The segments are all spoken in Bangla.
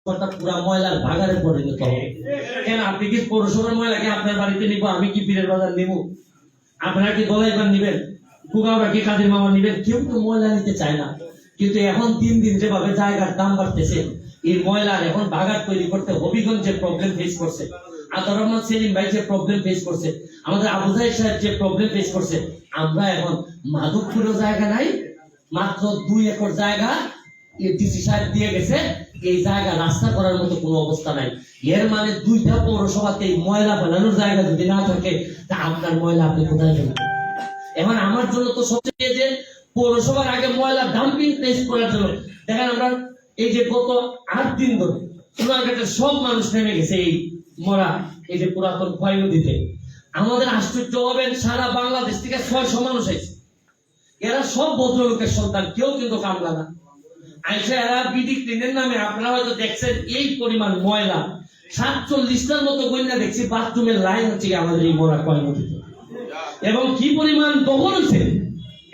পুরা ময়লার ভাগারে পরিণত হবে। কেন আপনি কি পৌরসভার ময়লাকে আপনার বাড়িতে নিব? আমি কি পীরের বাজার নিব? আপনারা কি দলাইবার নিবেন? কুকাওরা কি কাদের মামা নিবেন? কেউ তো ময়লা নিতে চায় না। কিন্তু এখন দিন দিন যেভাবে জায়গার দাম বাড়তেছে, এই ময়লার এখন ভাগার তৈরি করতে হবিগঞ্জ যে প্রবলেম ফেস করছে, আতার রহমান সেলিম ভাই যে প্রবলেম ফেস করছে, আমাদের আবু জাহিদ সাহেব যে প্রবলেম ফেস করছে, আমরা এখন মাধবপুরেও জায়গা নাই, মাত্র 2 একর জায়গা ডিসি সাহেব দিয়ে গেছে, এই জায়গা রাস্তা করার মতো কোনো অবস্থা নাই। এর মানে 2টা পৌরসভাতে ময়লা বানানোর জায়গা যদি না থাকে, তা আপনার ময়লা আপনি কোথায় ফেলবেন? এখন আমার জন্য তো সবচেয়ে যে পৌরসভার আগে ময়লা ডাম্পিং টেস্ট করার জন্য দেখেন, আমরা এই যে গত 8 দিন ধরে সোনারঘাটের সব মানুষ নেমে গেছে এই মরা এই যে পুরাতন খোয়াই নদীতে। আমাদের আশ্চর্য হবেন, সারা বাংলাদেশ থেকে 600 মানুষ আছে। এরা সব ভদ্রলোকের সন্তান, কেউ কিন্তু কামলা না। আইসা এরা বিডি ক্লিনের নামে আপনারা হয়তো দেখছেন এই পরিমাণ ময়লা, 47টার মতো গন্যা দেখছি বাথরুমের লাইন হচ্ছে আমাদের এই মরা খোয়াই নদীতে, এবং কি পরিমাণ দখল হচ্ছে।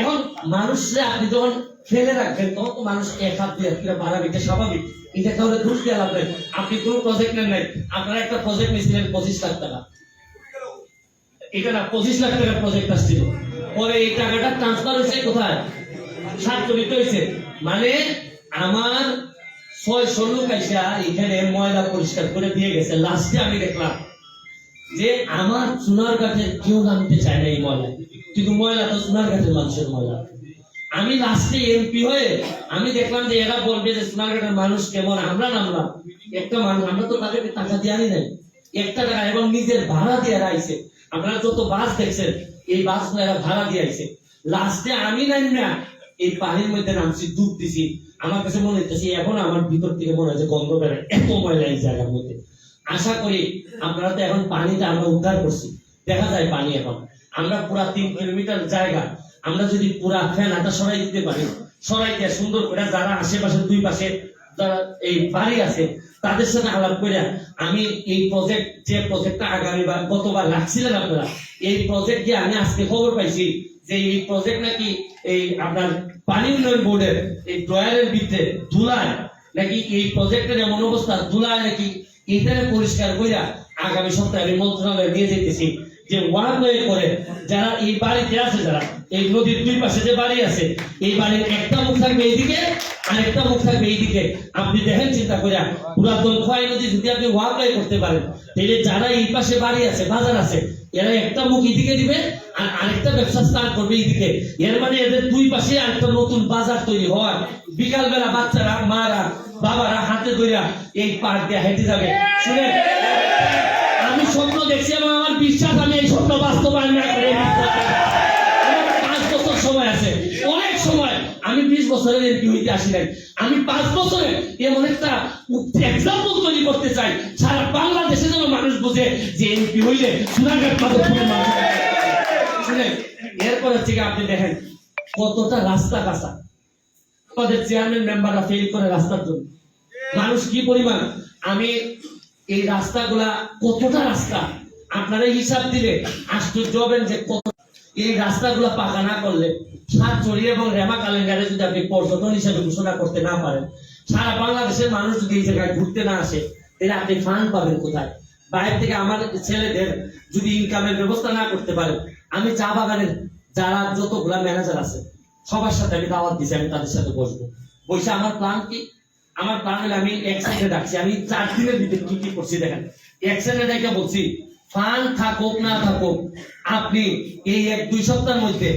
এখন মানুষরা আপনি যখন ফেলে রাখবেন, তখন তো মানুষ এক হাত দিয়ে বাড়াবে, এটা স্বাভাবিক। এটা কাউরে দোষ দেওয়া লাগবে। আপনি কোন প্রজেক্ট নেন নাই, আপনারা একটা প্রজেক্ট নিয়েছিলেন 25 লাখ টাকা, এটা না 25 লাখ টাকার প্রজেক্ট আসছিল, পরে এই টাকাটা ট্রান্সফার হয়েছে কোথায়? 47 হয়েছে। মানে আমার 600 লোক আইসা এখানে ময়লা পরিষ্কার করে দিয়ে গেছে। লাস্টে আমি দেখলাম যে আমার সোনারঘাটের কেউ নামতে চায় না এই ময়লা, কিন্তু ময়লা তো সোনারঘাটের মানুষের ময়লা। আমি লাস্টে এমপি হয়ে আমি দেখলাম যে এরা বলবে যে সোনারঘাটের মানুষ কেমন, আমরা নামলাম। একটা মানুষ, আমরা তো তাদেরকে টাকা দিয়ে আনি নাই, 1 টাকা, এবং নিজের ভাড়া দিয়ে আইছে। আপনারা যত বাস দেখছেন, এই বাসগুলো এরা ভাড়া দিয়ে আইছে। লাস্টে আমি নাই না এই পানির মধ্যে নামছি, ডুব দিছি। আমার কাছে মনে হচ্ছে এখন আমার ভিতর থেকে মনে হচ্ছে গন্ধ বেড়ে, এত ময়লা এই জায়গার মধ্যে। আশা করি আপনারা তো এখন পানিটা আমরা উদ্ধার করছি, দেখা যায় পানি এখন আমরা পুরা 3 কিলোমিটার জায়গা আমরা যদি পুরা ফেনাটা সরাই দিতে পারি, সরাইতে সুন্দর করে যারা আশেপাশে 2 পাশে যারা এই বাড়ি আছে তাদের সাথে আলাপ করে আমি এই প্রজেক্ট, যে প্রজেক্টটা আগামী বা গতবার রাখছিলেন আপনারা, এই প্রজেক্ট যে আমি আজকে খবর পাইছি যে এই প্রজেক্ট নাকি এই আপনার পানি উন্নয়ন বোর্ডের এই ড্রয়ারের ভিতরে ধুলায় নাকি এই প্রজেক্টের এমন অবস্থা, ধুলায় নাকি এইখানে পরিষ্কার কইরা আগামী সপ্তাহে আমি মন্ত্রণালয়ে নিয়ে যেতেছি যে ওয়ান ওয়ে করে যারা এই বাড়িতে আছে, যারা এই নদীর 2 পাশে যে বাড়ি আছে, এই বাড়ির একটা মুখ থাকবে এইদিকে আর একটা মুখ থাকবে এইদিকে। আপনি দেখেন চিন্তা করে, পুরাতন খোয়াই নদী যদি আপনি ওয়ান ওয়ে করতে পারেন, তাহলে যারা এই পাশে বাড়ি আছে, বাজার আছে, এরা একটা মুখ এদিকে দিবে আর আরেকটা ব্যবসা স্টার্ট করবে এইদিকে। এর মানে এদের 2 পাশে আরেকটা নতুন বাজার তৈরি হওয়ার, বিকালবেলা বাচ্চারা, মারা, বাবারা হাতে ধইরা এই পার্ক দিয়ে হেঁটে যাবে। শুনে আমি স্বপ্ন দেখছি এবং আমার বিশ্বাস আমি এই স্বপ্ন বাস্তবায়ন না করে 5 বছর সময় আছে, অনেক সময়। আমি 20 বছরের এমপি হইতে আসি নাই, আমি 5 বছরে এমন একটা এক্সাম্পল তৈরি করতে চাই সারা বাংলাদেশে যেন মানুষ বুঝে যে এমপি হইলে সোনারঘাট মাধবপুরের মানুষ। শুনে এরপর হচ্ছে আপনি দেখেন কতটা রাস্তা কাঁচা, আমাদের চেয়ারম্যান মেম্বাররা ফেল করে রাস্তার জন্য, মানুষ কি পরিমাণ। আমি এই রাস্তাগুলা কতটা রাস্তা আপনারা হিসাব দিলে আশ্চর্য হবেন যে কত এই রাস্তাগুলা পাকা না করলে, সাতচড়ি এবং রেমা কালেঙ্গারে যদি আপনি পর্যটন হিসাবে ঘোষণা করতে না পারেন, সারা বাংলাদেশের মানুষ যদি এই জায়গায় ঘুরতে না আসে, তাহলে আপনি ফান্ড পাবেন কোথায়? বাইরে থেকে আমার ছেলেদের যদি ইনকামের ব্যবস্থা না করতে পারেন, আমি চা বাগানের যারা যতগুলা ম্যানেজার আছে সবার সাথে আমি দাওয়াত দিচ্ছি, আমি তাদের সাথে বসবো। বসে আমার প্ল্যান কি, আমার প্ল্যান হলে আমি একসাথে ডাকছি, আমি 4 দিনের ভিতরে কি কি করছি দেখেন। একসাথে ডাইকা বলছি ফান্ড থাকুক না থাকুক, আপনি এই 1-2 সপ্তাহের মধ্যে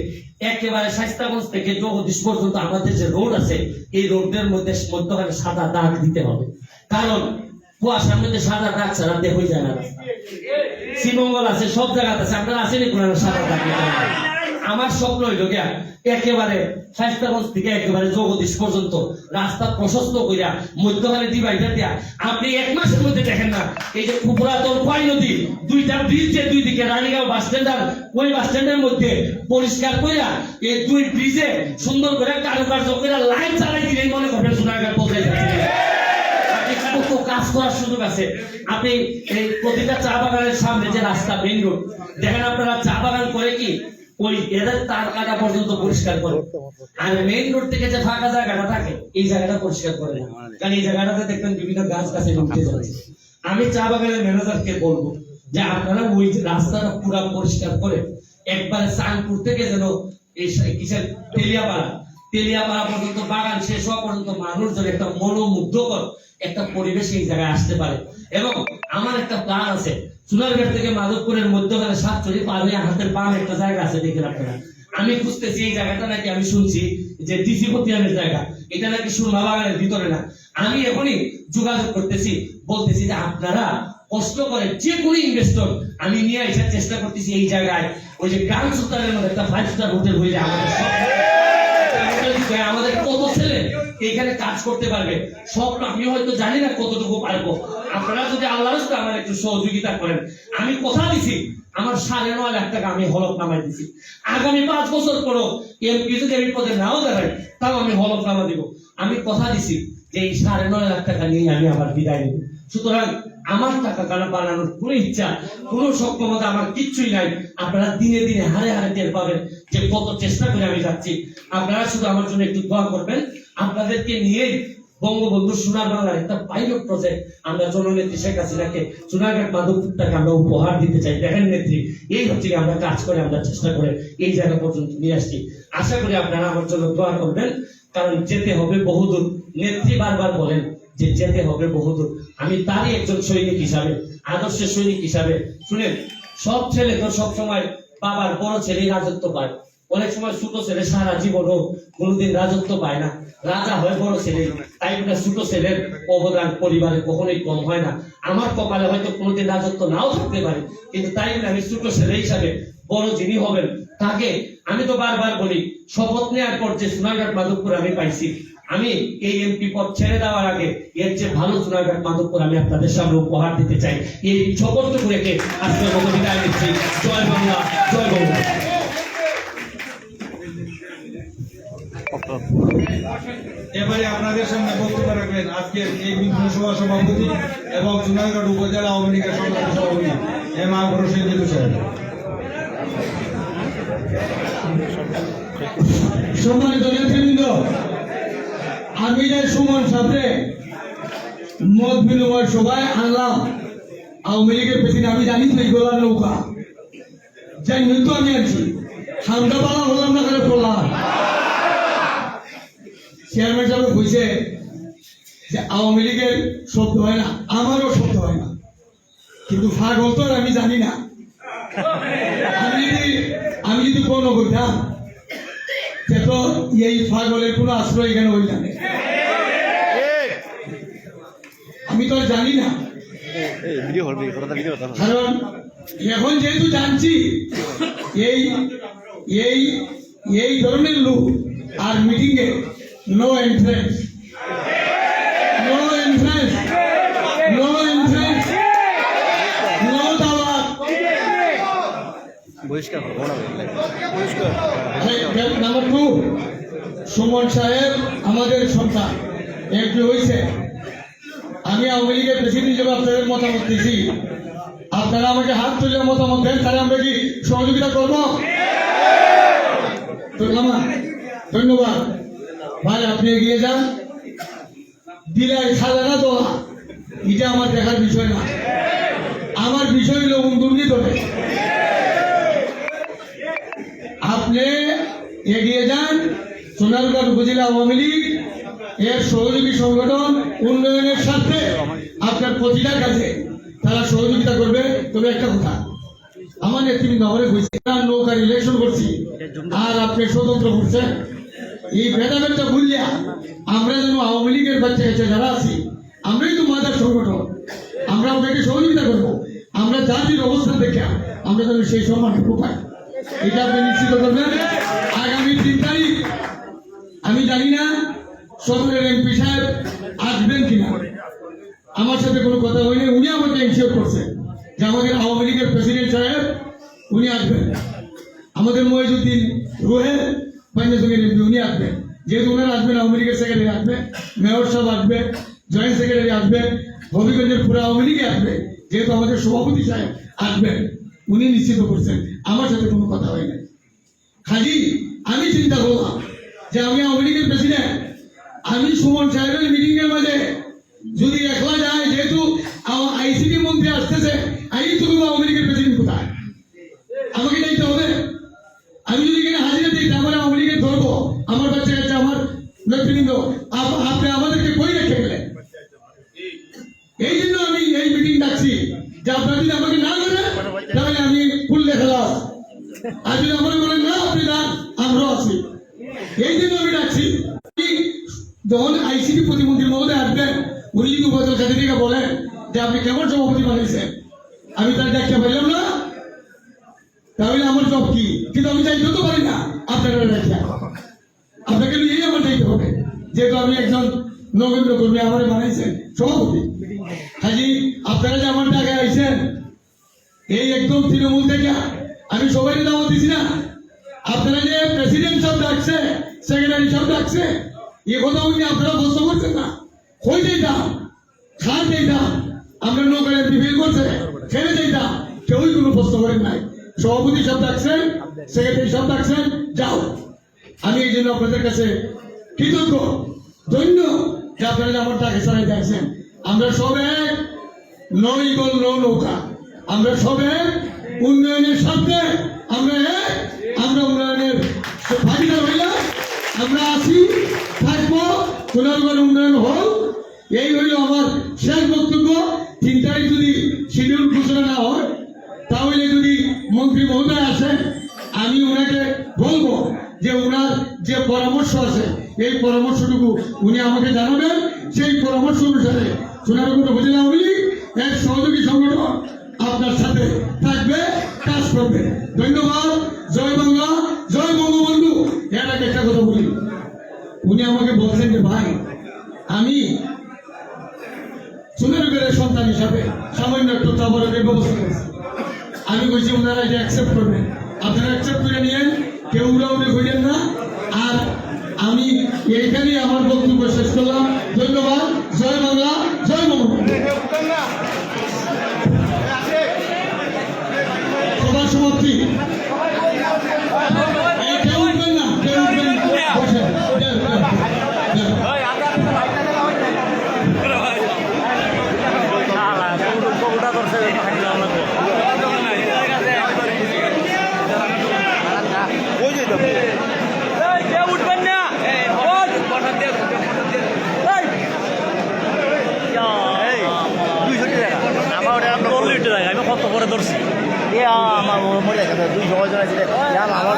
একেবারে শাইস্তাগঞ্জ থেকে জগদীশ পর্যন্ত আমাদের যে রোড আছে, এই রোডের মধ্যে মধ্যখানে সাদা দাগ দিতে হবে। কারণ কুয়াশার মধ্যে সাদা দাগ ছাড়া দেখই যায় না রাস্তা। শ্রীমঙ্গল আছে, সব জায়গাতে আছে, আপনারা আসেনি কোন সাদা দাগ। আমার স্বপ্ন হইল গিয়া একেবারে শাইস্তাগঞ্জ থেকে একেবারে জগদীশ পর্যন্ত রাস্তা প্রশস্ত কইরা মধ্যখানে ডিভাইডার দেয়া। আপনি 1 মাসের মধ্যে দেখেন না এই যে পুরাতন খোয়াই নদী 2টা ব্রিজের 2 দিকে রানীগাঁও বাস স্ট্যান্ড আর ওই বাস স্ট্যান্ডের মধ্যে পরিষ্কার কইরা এই 2 ব্রিজে সুন্দর করে কারুকার্য কইরা লাইন চালাই দিলেই মনে করেন সোনারঘাট পৌঁছে যাচ্ছে। কত কাজ করার সুযোগ আছে। আপনি এই প্রতিটা চা বাগানের সামনে যে রাস্তা, মেইন রোড দেখেন, আপনারা চা বাগান করে কি ওই এদের তার কাটা পর্যন্ত পরিষ্কার করে, আর মেইন রোড থেকে যে ফাঁকা জায়গাটা থাকে এই জায়গাটা পরিষ্কার করে না, কারণ এই জায়গাটাতে দেখবেন বিভিন্ন গাছ গাছে উঠে যাচ্ছে। আমি চা বাগানের ম্যানেজারকে বলবো যে আপনারা ওই রাস্তাটা পুরো পরিষ্কার করে একবারে চাঁদপুর থেকে যেন এই কিসের তেলিয়াপাড়া পর্যন্ত বাগান শেষ হওয়া পর্যন্ত মানুষ যেন একটা মনোমুগ্ধকর একটা পরিবেশ এই জায়গায় আসতে পারে। এবং আমার একটা প্ল্যান আছে, চুনারঘাট থেকে মাধবপুরের মধ্যখানে সাতচুরি পার হয়ে হাতের বাম একটা জায়গা আছে, দেখেন আপনারা। আমি খুঁজতেছি এই জায়গাটা নাকি, আমি শুনছি যে ডিসি পতিয়ামের জায়গা, এটা নাকি সুরমা বাগানের ভিতরে না। আমি এখনই যোগাযোগ করতেছি, বলতেছি যে আপনারা কষ্ট করে যে কোনো ইনভেস্টর আমি নিয়ে আসার চেষ্টা করতেছি এই জায়গায়। ওই যে গ্রান্ড সুলতানের মধ্যে একটা 5 স্টার হোটেল হয়ে যায়, আমাদের কত ছেলে এখানে কাজ করতে পারবে। সব আমি হয়তো জানি না কতটুকু পারবো, আপনারা যদি আল্লাহর রাস্তায় আমার একটু সহযোগিতা করেন। আমি কথা দিছি আমার 9.5 লাখ টাকা আমি হলফনামায় দিছি, আগামী 5 বছর পরও এমপি যদি আমি পদে নাও দাঁড়াই তাও আমি হলফনামা দিব। আমি কথা দিছি যে এই 9.5 লাখ টাকা নিয়ে আমি আবার বিদায় নেব। সুতরাং আমার টাকা কানা বানানোর কোনো ইচ্ছা, কোনো সক্ষমতা আমার কিচ্ছুই নাই। আপনারা দিনে দিনে হারে হারে টের পাবেন যে কত চেষ্টা করে আমি যাচ্ছি। আপনারা শুধু আমার জন্য একটু দোয়া করবেন। আপনাদেরকে নিয়েই বঙ্গবন্ধু সোনার বাংলার একটা পাইলট প্রজেক্ট আমরা জননেত্রী শেখ হাসিনাকে চুনারঘাট মাধবপুরটাকে আমরা উপহার দিতে চাই। দেখেন নেত্রী, এই হচ্ছে আমরা কাজ করে আমরা চেষ্টা করে এই জায়গা পর্যন্ত নিয়ে আসছি। আশা করি আপনারা আমার জন্য দোয়া করবেন, কারণ যেতে হবে বহুদূর। নেত্রী বারবার বলেন যে যেতে হবে বহুদূর। আমি তারই একজন সৈনিক হিসাবে, আদর্শের সৈনিক হিসাবে, শুনেন, সব ছেলে তো সব সময় বাবার বড় ছেলেই রাজত্ব পায়, অনেক সময় ছোট ছেলে সারা জীবনও কোনোদিন রাজত্ব পায় না, রাজা হয় বড় ছেলে। তাই ছোট ছেলের অবদান পরিবারে কখনোই কম হয় না। আমার কপালে হয়তো কোনোদিন রাজত্ব নাও থাকতে পারে, কিন্তু তাই আমি ছোট ছেলে হিসাবে বড় যিনি হবেন তাকে, আমি তো বারবার বলি, শপথ নেওয়ার পর যে সোনারঘাট মাধবপুর আমি পাইছি, আমি এই এমপি পদ ছেড়ে দেওয়ার আগে এর যে ভালো সোনারঘাট মাধবপুর আমি আপনাদের সামনে উপহার দিতে চাই। এই শপথটুকু রেখে আজকে মতো বিদায় নিচ্ছি। জয় বাংলা, জয় বাংলা। এবারে আপনাদের সামনে বক্তব্য রাখবেন আজকের এই বিধানসভা সভাপতি এবং সোনারঘাট উপজেলা আওয়ামী লীগের সংগ্রামী সভাপতি এম আ রশিদ সাহেব। সম্মানিত নেতৃবৃন্দ, আমি যে সুমন সাথে মত বিনিময় সভায় আনলাম আওয়ামী লীগের প্রেসিডেন্ট, আমি জানি তো এই গোলার নৌকা যাই নয়তো আমি আছি, হামদা পালা হলাম না করে পড়লাম। চেয়ারম্যান সাহেব কইছে যে আওয়ামী লীগের শব্দ হয় না, আমারও শব্দ হয় না, কিন্তু ফাগল তো আর আমি জানি না। আমি যদি কোনো কইতাম তো এই ফাগলের কোনো আশ্রয় এখানে হইল না, আমি তো আর জানি না। কারণ এখন যেহেতু জানছি এই এই এই ধরনের লোক আর মিটিং এ no entrance, no entrance, no entrance, no দাওয়াত। নাম্বার 2, সুমন সাহেব আমাদের সন্তান এমপি হয়েছে। আমি আওয়ামী লীগের প্রেসিডেন্ট হিসেবে আপনাদের মতামত দিচ্ছি, আপনারা আমাকে হাত তুলে মতামত দেন, তাহলে আমরা কি সহযোগিতা করবো? ধন্যবাদ ভাই, আপনি এগিয়ে যান। দিলাই সাজানা তোলা এটা আমার দেখার বিষয় না, আমার বিষয় হলো দুর্নীতি। আপনি এগিয়ে যান। সোনারঘাট উপজেলা আওয়ামী লীগ এর সহযোগী সংগঠন উন্নয়নের স্বার্থে আপনার প্রতিটার কাছে তারা সহযোগিতা করবে। তবে একটা কথা, আমার নেতৃবৃন্দ আমাদের নৌকার ইলেকশন করছি আর আপনি স্বতন্ত্র করছেন, এই ভেদাভেদটা ভুলিয়া আমরা যেন আওয়ামী লীগের বাচ্চা কাছে যারা আছি, আমরাই তো মাদার সংগঠন, আমরা আপনাকে সহযোগিতা করবো। আমরা জাতির অবস্থান দেখে আমরা যেন সেই সম্মানটুকু পাই, এটা আপনি নিশ্চিত করবেন। আগামী 3 তারিখ আমি জানি না সদরের এমপি সাহেব আসবেন কিনা, আমার সাথে কোনো কথা হয়নি। উনি আমাকে এনশিওর করছেন যে আমাদের আওয়ামী লীগের প্রেসিডেন্ট সাহেব উনি আসবেন, আমাদের মহিজুদ্দিন রোহেল পাঞ্জাসঙ্গের এমপি উনি আসবেন। যেহেতু ওনারা আসবেন, আওয়ামী লীগের সেক্রেটারি আসবে, মেয়র সাহেব আসবে, জয়েন্ট সেক্রেটারি আসবে, হবিগঞ্জের পুরো আওয়ামী লীগে আসবে, যেহেতু আমাদের সভাপতি সাহেব আসবেন, উনি নিশ্চিত করছেন। আমার সাথে কোনো কথা হয় না। খালি আমি চিন্তা করলাম যে আমি আওয়ামী লীগের প্রেসিডেন্ট, আমি সুমন সাহেবের মিটিং এর মাঝে যদি একলা যায়, যেহেতু আইসিটি মন্ত্রী আসতেছে, আমি তো বলবো আওয়ামী লীগের প্রেসিডেন্ট কোথায়, আমাকে যাইতে হবে। আমি যদি এখানে হাজিরা দিই তারপরে আওয়ামী লীগের ধরবো, আমার কাছে কাছে আমার নেতৃবৃন্দ আপনি আমাদেরকে কই রেখে গেলেন। এই জন্য আমি এই মিটিং ডাকছি যে আপনারা যদি আমাকে না করেন তাহলে আমি খুললে খেলা, আর যদি আমাকে বলেন না আপনি না, আমরাও আছি। এই জন্য আমি ডাকছি। যখন আইসিটি প্রতিমন্ত্রী মহোদয় আসবেন, উনি যদি উপজেলা সাথে থেকে বলেন যে আপনি কেমন সভাপতি বানিয়েছেন, আমি তার ডাকতে পারলাম না, তাহলে আমার জব কি? কিন্তু আমি চাইতে তো পারি না আপনারা ডাকিয়া, আপনাকে নিয়েই আমার চাইতে হবে, যেহেতু আমি একজন নগণ্য কর্মী, আমার বানাইছেন সভাপতি। খালি আপনারা যে আমার টাকা আইছেন এই একদম তৃণমূল থেকে, আমি সবাই দাওয়াত দিছি না। আপনারা যে প্রেসিডেন্ট সব ডাকছে, সেক্রেটারি সব ডাকছে, এ কথা উনি আপনারা প্রশ্ন করছেন না। কই যাইতাম, খান যাইতাম, আমরা নৌকায় বিল করছে ছেড়ে যাইতাম, কেউই কোনো প্রশ্ন করেন নাই। সভাপতি সব ডাকছেন, সেক্রেটারি সব ডাকছেন, যাও। আমি এই জন্য আপনাদের কাছে কৃতজ্ঞ, ধন্য যে আপনারা আমার টাকা ছাড়াই দেখছেন। আমরা সব এক, নয় গোল নৌকা, আমরা সব এক, উন্নয়নের স্বার্থে আমরা এক, আমরা উন্নয়নের ভাগিদার হইলাম, আমরা আছি, থাকবো, সোনারগড় উন্নয়ন হোক। এই হইল আমার শেষ বক্তব্য। 3 তারিখ যদি শিডিউল ঘোষণা না হয়, তাহলে যদি মন্ত্রী মহোদয় আসেন, আমি ওনাকে বলবো যে ওনার যে পরামর্শ আছে এই পরামর্শটুকু উনি আমাকে জানাবেন। সেই পরামর্শ অনুসারে সোনারগঞ্জ উপজেলা আওয়ামী লীগ এক সহযোগী সংগঠন আপনার সাথে থাকবে, কাজ করবে। ধন্যবাদ। জয় বাংলা, জয় বঙ্গবন্ধু। এর আগে একটা কথা বলি, উনি আমাকে বলছেন যে ভাই আমি সোনারগঞ্জের সন্তান হিসাবে সামান্য একটু তাবরকের ব্যবস্থা করেছি। আমি বলছি ওনারা এটা অ্যাকসেপ্ট করবেন, আপনারা অ্যাকসেপ্ট করে নিয়েন, কেউ উড়াউড়ি করেন না। আর আমি এইখানেই আমার বক্তব্য শেষ করলাম। ধন্যবাদ। জয় বাংলা, জয় বঙ্গবন্ধু। সভা সমাপ্তি। কেউ উঠবেন না, কেউ উঠবেন না, বসেন। আমি কত করে ধরছি আমার মরে গেছে 200 জন আছে আমার